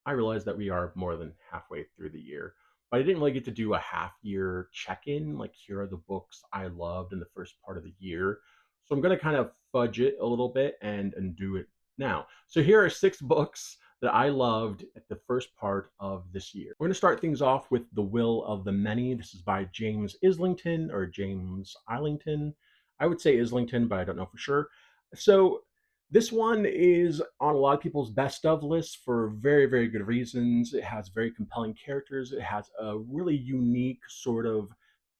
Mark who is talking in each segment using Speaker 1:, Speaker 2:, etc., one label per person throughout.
Speaker 1: I realize that we are more than halfway through the year, but I didn't really get to do a half year check in. Like, here are the books I loved in the first part of the year. So I'm going to kind of fudge it a little bit and do it now. So here are six books that I loved at the first part of this year. We're going to start things off with The Will of the Many. This is by James Islington or James Islington. I would say Islington, but I don't know for sure. So this one is on a lot of people's best of lists for very, very good reasons. It has very compelling characters. It has a really unique sort of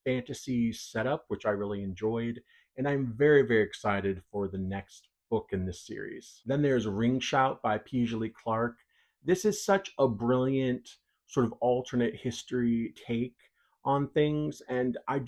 Speaker 1: fantasy setup, which I really enjoyed. And I'm very, very excited for the next book in this series. Then there's Ring Shout by Paisley Clark. This is such a brilliant sort of alternate history take on things. And I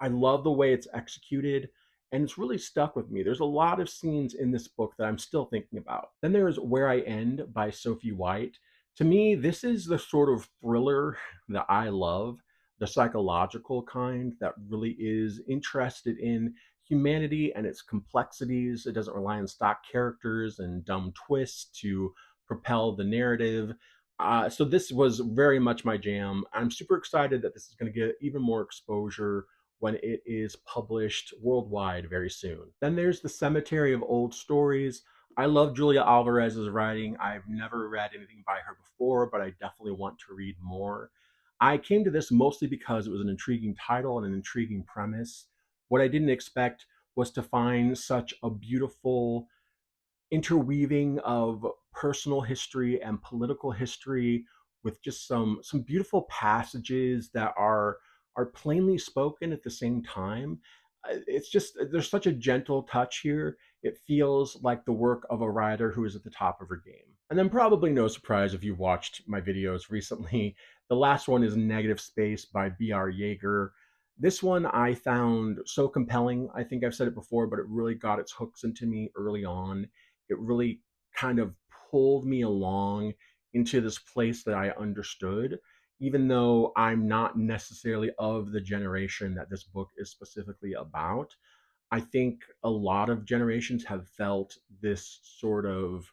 Speaker 1: love the way it's executed, and it's really stuck with me. There's a lot of scenes in this book that I'm still thinking about. Then there's Where I End by Sophie White. To me, this is the sort of thriller that I love, the psychological kind that really is interested in humanity and its complexities. It doesn't rely on stock characters and dumb twists to propel the narrative. So this was very much my jam. I'm super excited that this is going to get even more exposure when it is published worldwide very soon. Then there's The Cemetery of Old Stories. I love Julia Alvarez's writing. I've never read anything by her before, but I definitely want to read more. I came to this mostly because it was an intriguing title and an intriguing premise. What I didn't expect was to find such a beautiful interweaving of personal history and political history with just some beautiful passages that are plainly spoken at the same time. It's just there's such a gentle touch here. It feels like the work of a writer who is at the top of her game. And then, probably no surprise if you've watched my videos recently, the last one is Negative Space by B.R. Yeager. This one I found so compelling. I think I've said it before, but it really got its hooks into me early on. It really kind of pulled me along into this place that I understood, even though I'm not necessarily of the generation that this book is specifically about. I think a lot of generations have felt this sort of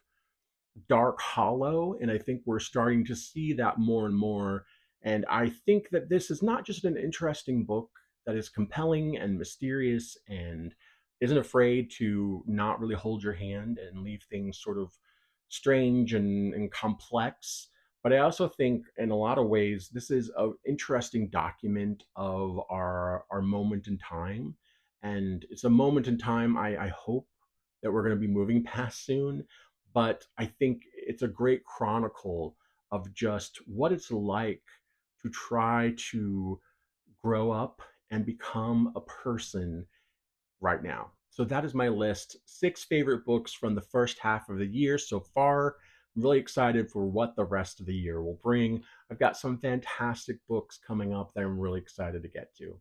Speaker 1: dark hollow, and I think we're starting to see that more and more. And I think that this is not just an interesting book that is compelling and mysterious and isn't afraid to not really hold your hand and leave things sort of strange and complex. But I also think, in a lot of ways, this is an interesting document of our moment in time. And it's a moment in time I hope that we're going to be moving past soon, but I think it's a great chronicle of just what it's like to try to grow up and become a person right now. So that is my list. Six favorite books from the first half of the year so far. I'm really excited for what the rest of the year will bring. I've got some fantastic books coming up that I'm really excited to get to.